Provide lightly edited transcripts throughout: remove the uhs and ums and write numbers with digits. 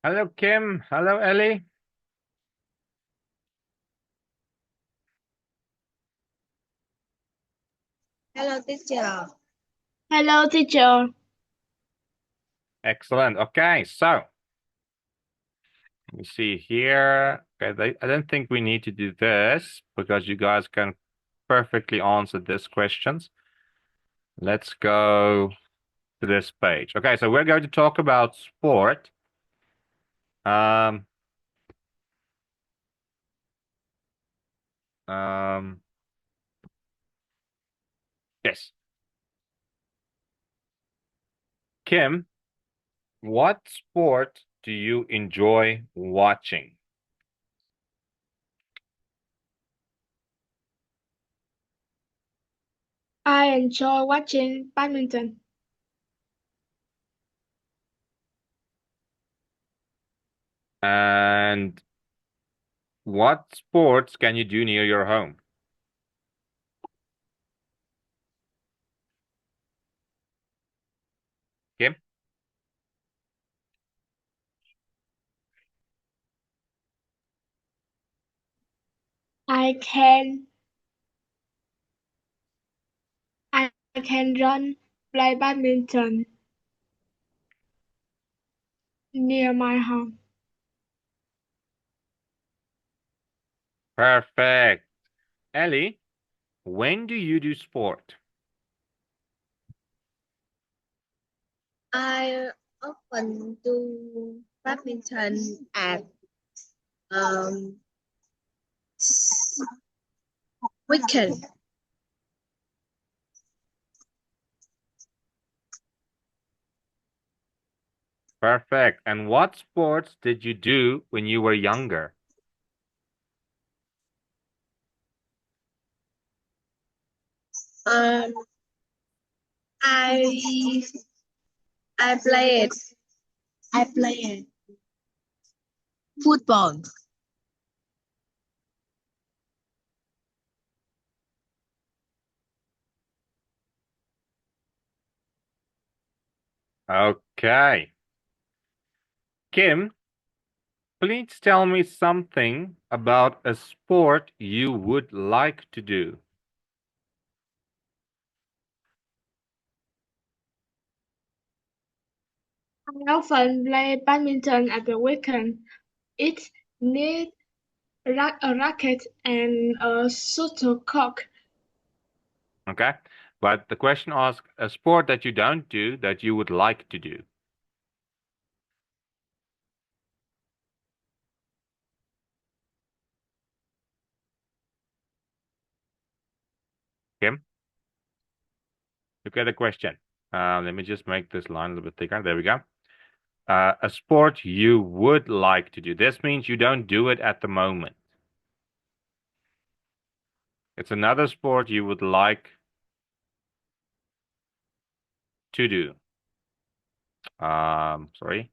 Hello, Kim. Hello, Ellie. Hello, teacher. Hello, teacher. Excellent. Okay, so let me see here. Okay, I don't think we need to do this because you guys can perfectly answer these questions. Let's go to this page. Okay, so we're going to talk about sport. Um, um, yes. Kim, what sport do you enjoy watching? I enjoy watching badminton. And what sports can you do near your home? Kim? I can I can run, play badminton near my home. Perfect. Ellie, when do you do sport? I often do badminton at um weekend. Perfect. And what sports did you do when you were younger? Um, I I played I played football. Okay. Kim, please tell me something about a sport you would like to do. I often play badminton at the weekend. It needs a racket and a shuttlecock. Okay. But the question asks a sport that you don't do that you would like to do. Kim, look at the question. Let me just make this line a little bit thicker. There we go. A sport you would like to do. This means you don't do it at the moment. It's another sport you would like to do. Sorry.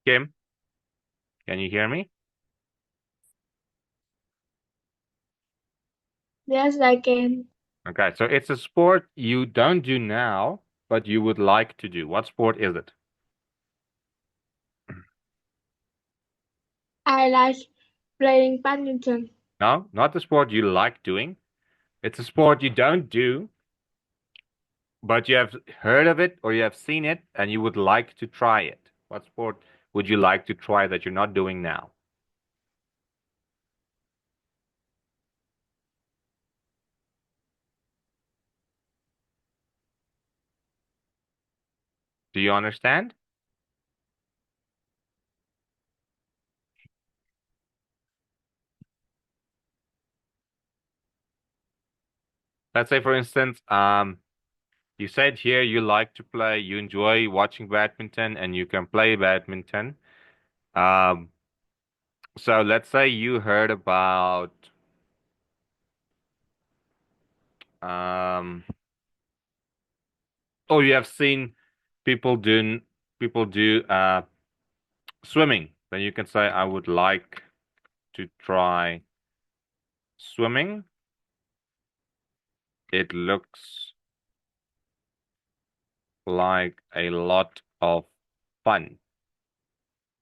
Kim, can you hear me? Yes, I can. Okay, so it's a sport you don't do now, but you would like to do. What sport is it? I like playing badminton. No, not the sport you like doing. It's a sport you don't do, but you have heard of it or you have seen it and you would like to try it. What sport would you like to try that you're not doing now? Do you understand? Let's say, for instance, you said here you like to play, you enjoy watching badminton and you can play badminton. Um, so let's say you heard about um or you have seen people do swimming, then you can say, I would like to try swimming. It looks like a lot of fun.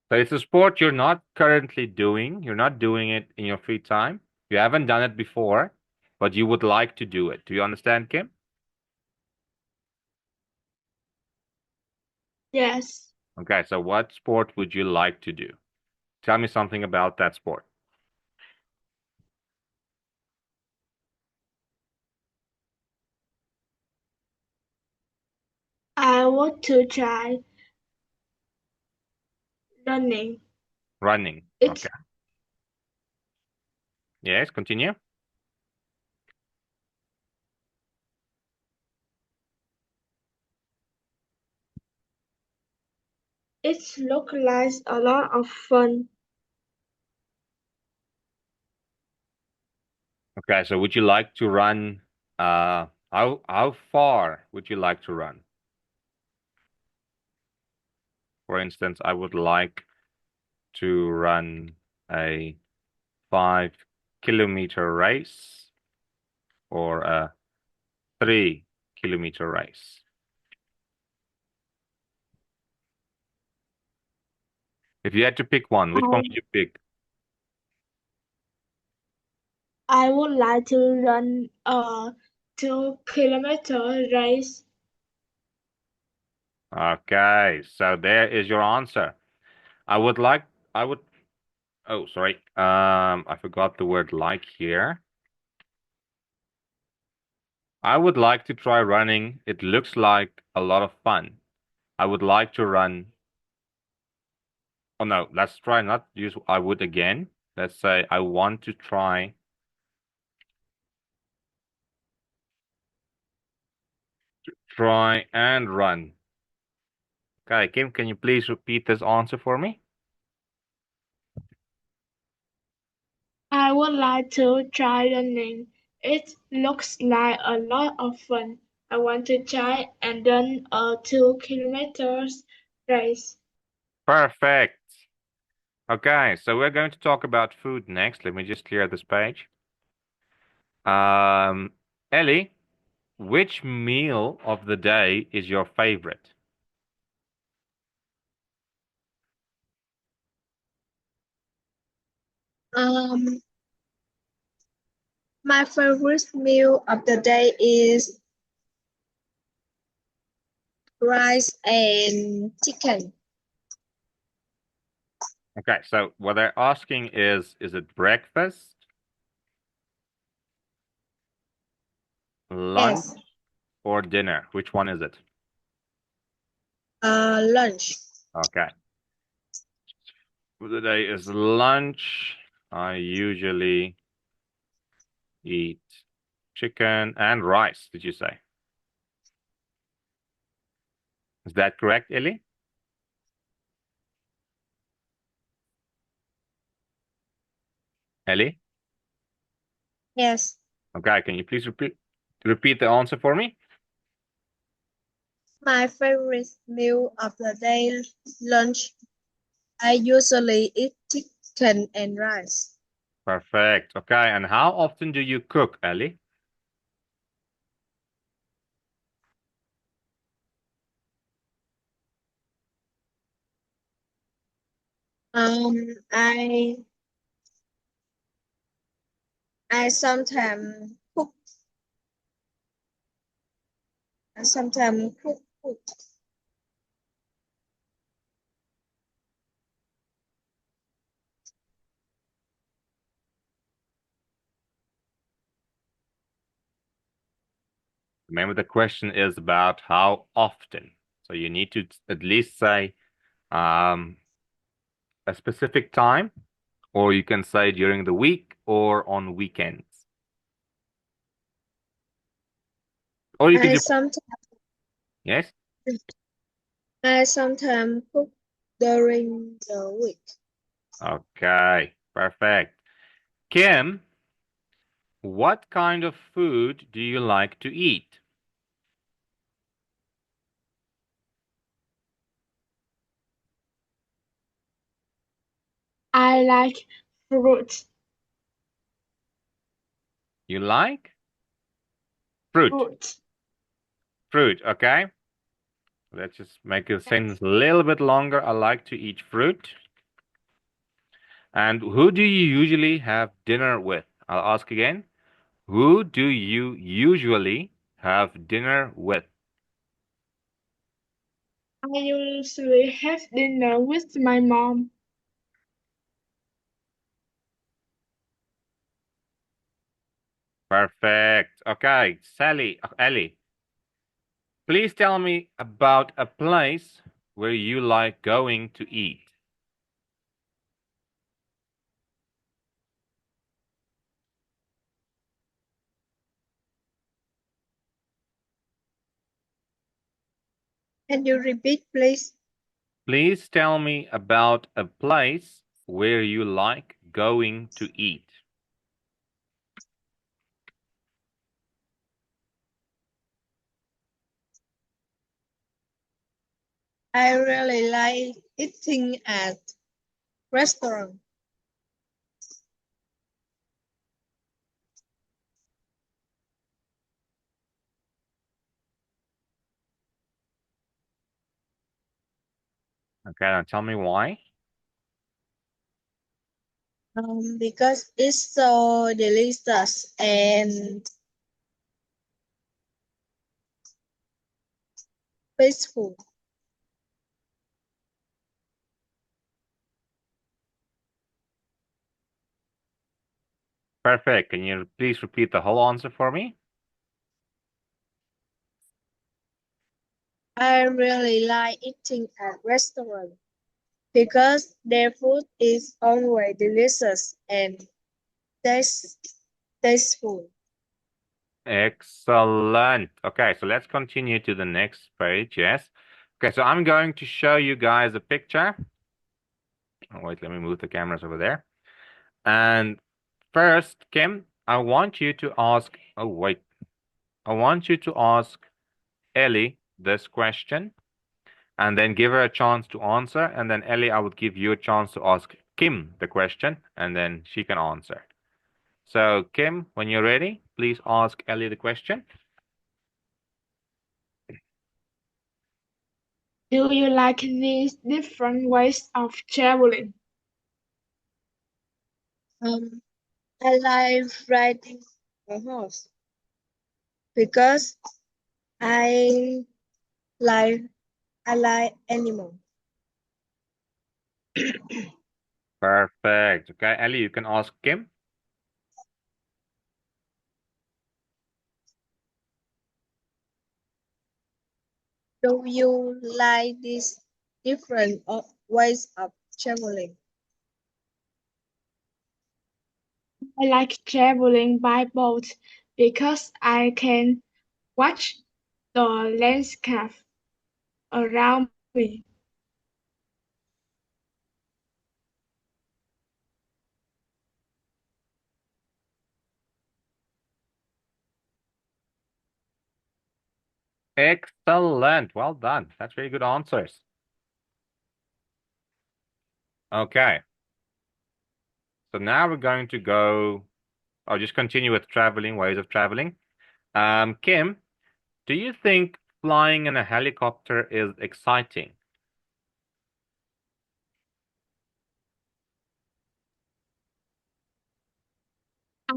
So it's a sport you're not currently doing. You're not doing it in your free time. You haven't done it before, but you would like to do it. Do you understand, Kim? Yes. Okay, so what sport would you like to do? Tell me something about that sport. I want to try running. Running. It's Okay. Yes, continue. it's look like a lot of fun. Okay, so would you like to run how far would you like to run? For instance, I would like to run a 5 kilometer race or a 3 kilometer race. If you had to pick one, which one I, would you pick? I would like to run a 2 kilometer race. Okay, so there is your answer. I would like, I would, oh, sorry. I forgot the word like here. I would like to try running. It looks like a lot of fun. I would like to run. Oh no, let's try not use I would again. Let's say I want to try and run. Okay, Kim, can you please repeat this answer for me? I would like to try running. It looks like a lot of fun. I want to try and run a 2 kilometers race. Perfect. Okay, so we're going to talk about food next. Let me just clear this page. Ellie, which meal of the day is your favorite? Um, my favorite meal of the day is rice and chicken. Okay, so what they're asking is it breakfast, lunch, Yes. or dinner? Which one is it? Lunch. Okay. For the day is lunch. I usually eat chicken and rice, did you say? Is that correct, Ellie? Ellie? Yes. Okay, can you please repeat the answer for me? My favorite meal of the day, lunch. I usually eat chicken and rice. Perfect. Okay, and how often do you cook, Ellie? Um, I I sometimes cook. I sometimes cook food. Remember, the question is about how often. So you need to at least say um, a specific time, or you can say during the week or on weekends. Or you can I do, sometimes yes? I sometimes cook during the week. Okay, perfect. Kim, what kind of food do you like to eat? I like fruit. You like? Fruit. Fruit. Fruit, okay. Let's just make the sentence a little bit longer. I like to eat fruit. And who do you usually have dinner with? I'll ask again. Who do you usually have dinner with? I usually have dinner with my mom. Perfect. Okay, Elly, please tell me about a place where you like going to eat. Can you repeat, please? Please tell me about a place where you like going to eat. I really like eating at restaurant. Okay, now tell me why. Because it's so delicious and peaceful. Perfect. Can you please repeat the whole answer for me? I really like eating at restaurant because their food is always delicious and tasteful. Excellent. Okay, so let's continue to the next page. Yes. Okay, so I'm going to show you guys a picture. Oh, wait, let me move the cameras over there. And first, Kim, I want you to ask, oh, wait, I want you to ask Elly this question and then give her a chance to answer. And then Elly, I would give you a chance to ask Kim the question and then she can answer. So, Kim, when you're ready, please ask Elly the question. Do you like these different ways of traveling? I like riding a horse because I like I like animals. Perfect. Okay, Elly, you can ask Kim. Do you like these different ways of traveling? I like traveling by boat because I can watch the landscape around me. Excellent. Well done. That's very good answers. Okay. So now we're going to go, I'll just continue with traveling, ways of traveling. Kim, do you think flying in a helicopter is exciting?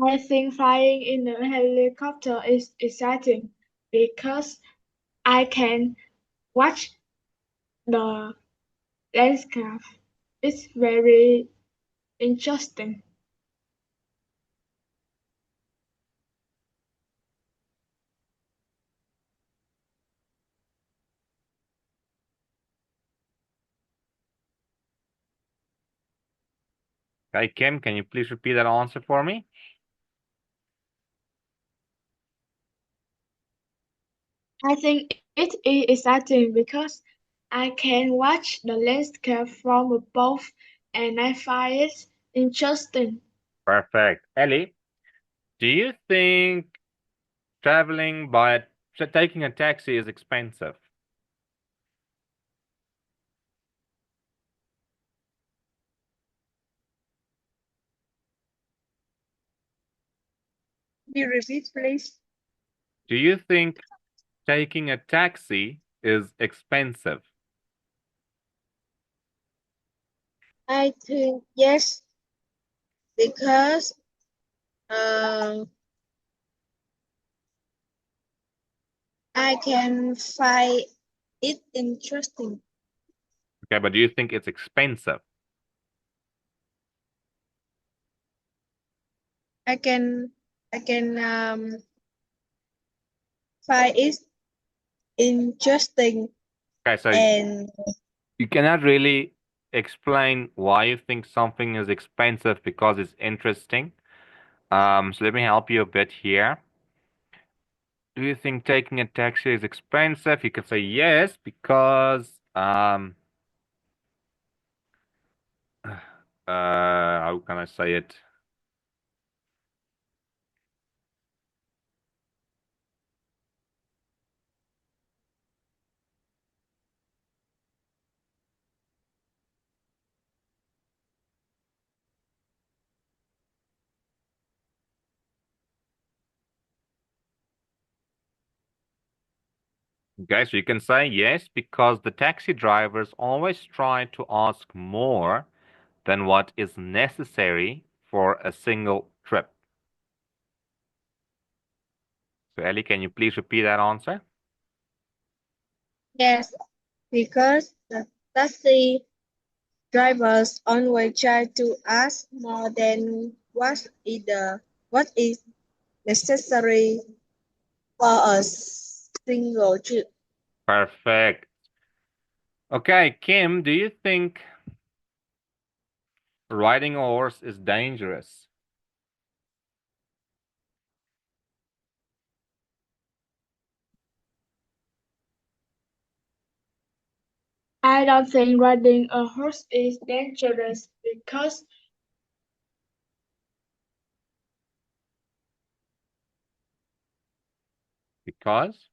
I think flying in a helicopter is exciting because I can watch the landscape. It's very interesting. Okay, Kim, can you please repeat that answer for me? I think it is exciting because I can watch the landscape from above and I find it interesting. Perfect. Elly, do you think traveling by taking a taxi is expensive? you repeat, please? Do you think taking a taxi is expensive? I think yes, because um, I can find it interesting. Okay, but do you think it's expensive? I can I can find it interesting Okay, so and you cannot really explain why you think something is expensive because it's interesting. So let me help you a bit here. Do you think taking a taxi is expensive? You can say yes because how can I say it? Okay, so you can say yes because the taxi drivers always try to ask more than what is necessary for a single trip. So Ellie, can you please repeat that answer? yes, because the taxi drivers always try to ask more than what is necessary for a single trip. Perfect. Okay, Kim, do you think riding a horse is dangerous? I don't think riding a horse is dangerous Because?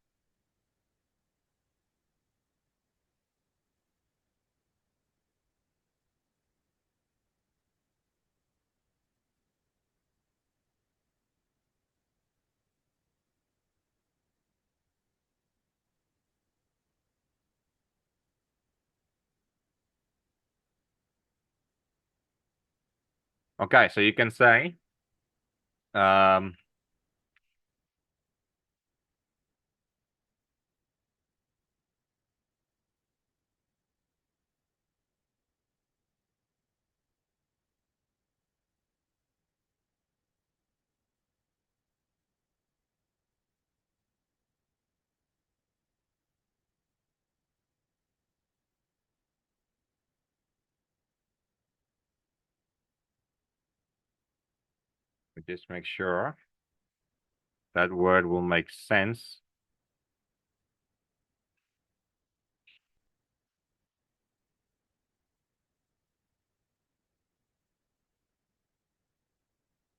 Okay, so you can say, um, just make sure that word will make sense.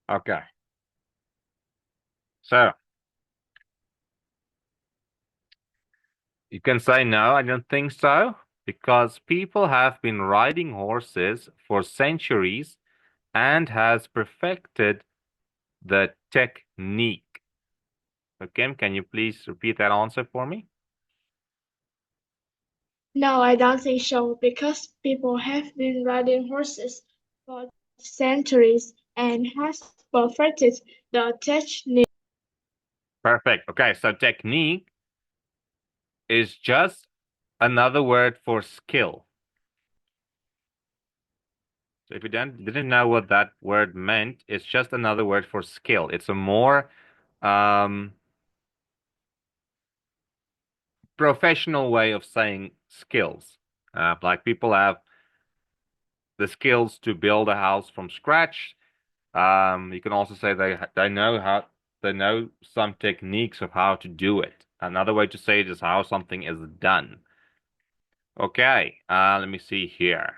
Okay, so you can say no, I don't think so, because people have been riding horses for centuries and has perfected the technique. So Kim, can you please repeat that answer for me? no, I don't think so because people have been riding horses for centuries and has perfected the technique. Perfect. Okay, so technique is just another word for skill. So if you didn't know what that word meant, it's just another word for skill. It's a more um, professional way of saying skills. Like people have the skills to build a house from scratch. You can also say they know some techniques of how to do it. Another way to say it is how something is done. Okay, let me see here.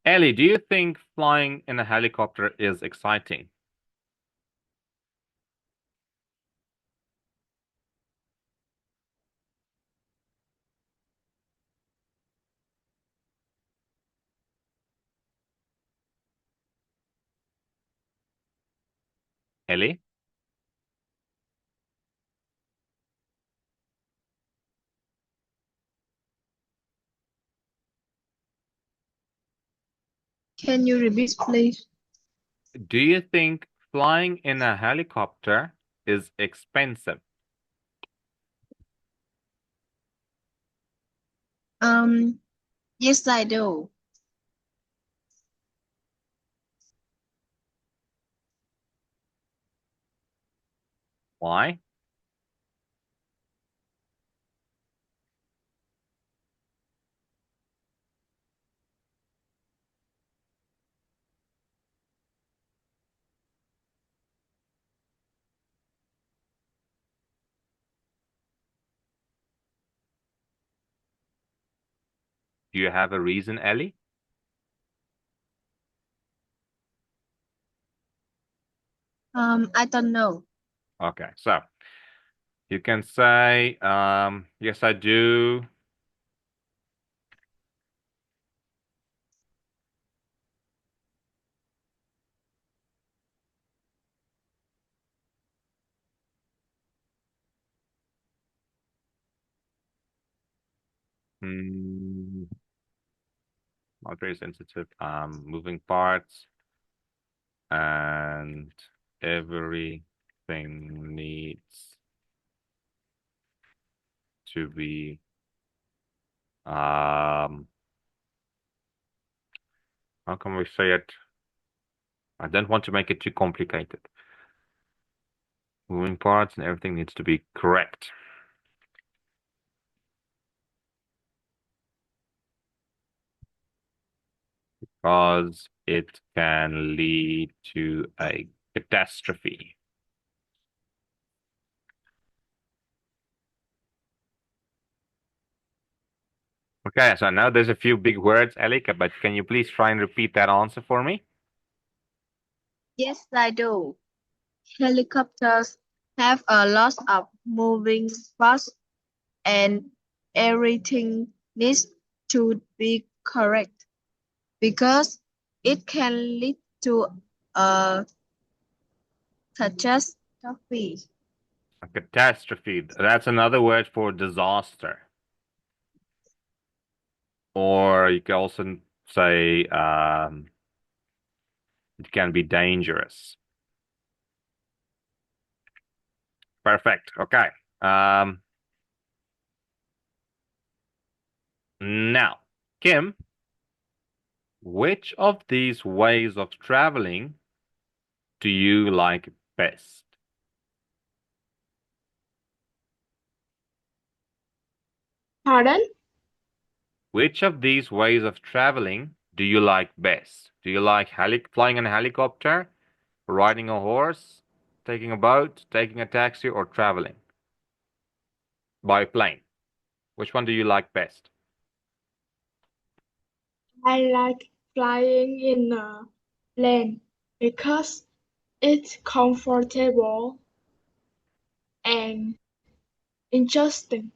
Ellie, do you think flying in a helicopter is exciting? Ellie? Can you repeat, please? Do you think flying in a helicopter is expensive? Yes, I do. Why? Do you have a reason, Ellie? I don't know. Okay, so you can say, yes, I do. Hmm, not very sensitive. Moving parts and everything needs to be how can we say it? I don't want to make it too complicated. Moving parts and everything needs to be correct. Because it can lead to a catastrophe. Okay, so now there's a few big words, Elika, but can you please try and repeat that answer for me? Yes, I do. Helicopters have a lot of moving parts and everything needs to be correct because it can lead to a catastrophe. A catastrophe. That's another word for disaster. Or you can also say it can be dangerous. Perfect. Okay. Now, Kim, which of these ways of traveling do you like best? Pardon? Which of these ways of traveling do you like best? Do you like flying in a helicopter, riding a horse, taking a boat, taking a taxi, or traveling by plane? Which one do you like best? I like flying in a plane because it's comfortable and interesting.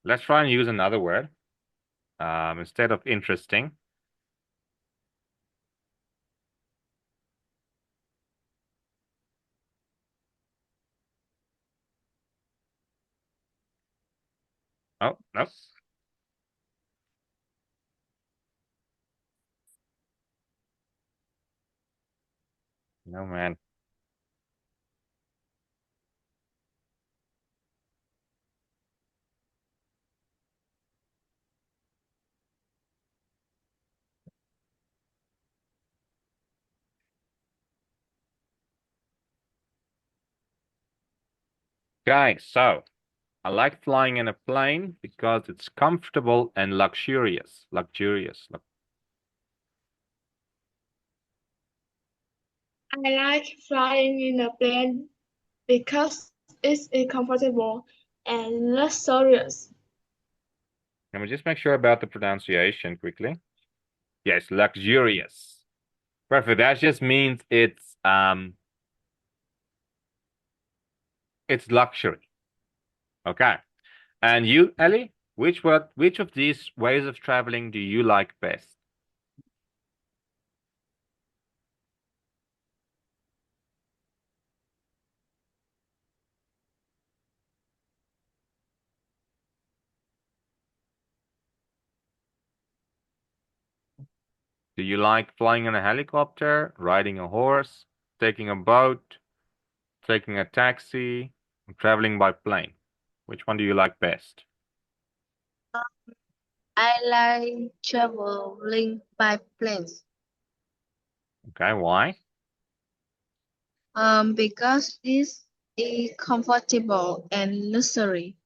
Let's try and use another word instead of interesting. Oh, no. No, man. Okay, so I like flying in a plane because it's comfortable and luxurious. Luxurious. I like flying in a plane because it's comfortable and luxurious. Can we just make sure about the pronunciation quickly? Yes, luxurious. Perfect. That just means it's luxury. Okay. And you, Ellie, which of these ways of traveling do you like best? Do you like flying in a helicopter, riding a horse, taking a boat, taking a taxi, traveling by plane? Which one do you like best? I like traveling by planes. Okay, why? Because it's comfortable and luxury.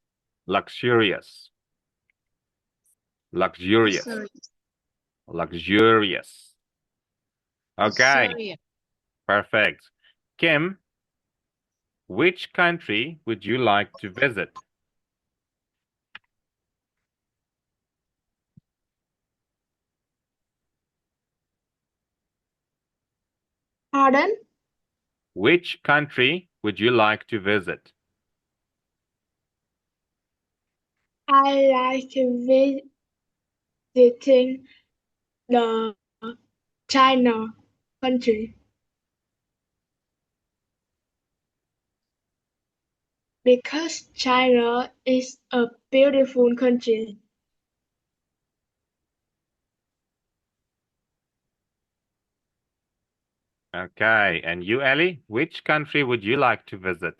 Luxurious. Luxurious. Luxury. Luxurious. Okay, Luxurious. perfect. Kim, which country would you like to visit? Pardon? Which country would you like to visit? I like visiting the China country because China is a beautiful country. Okay, and you, Ellie, which country would you like to visit?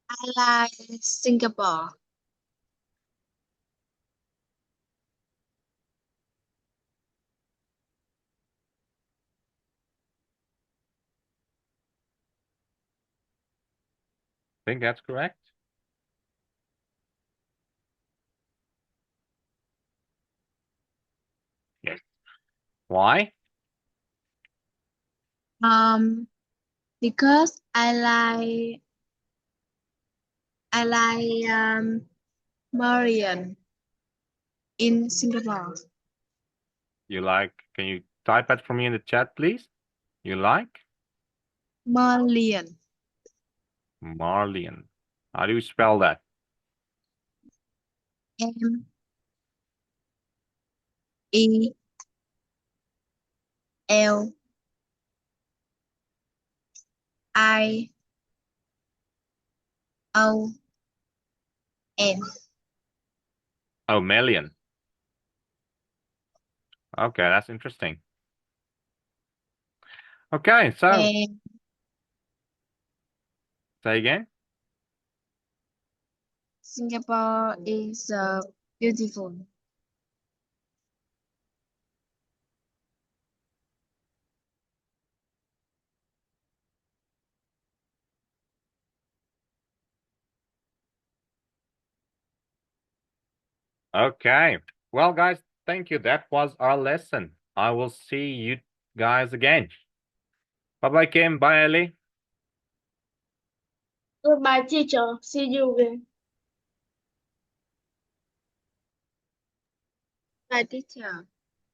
I like Singapore. I think that's correct. Yes. Why? Because I like Marian in Singapore. You like, can you type that for me in the chat, please? You like? Marian. Marlian. How do you spell that? Melion. Oh, Melian. Okay, that's interesting. Okay, so And say again. Singapore is beautiful. Okay. Well, guys, thank you. That was our lesson. I will see you guys again. Bye-bye, Kim. Bye, Ellie. Goodbye, teacher. See you again. Bye, teacher.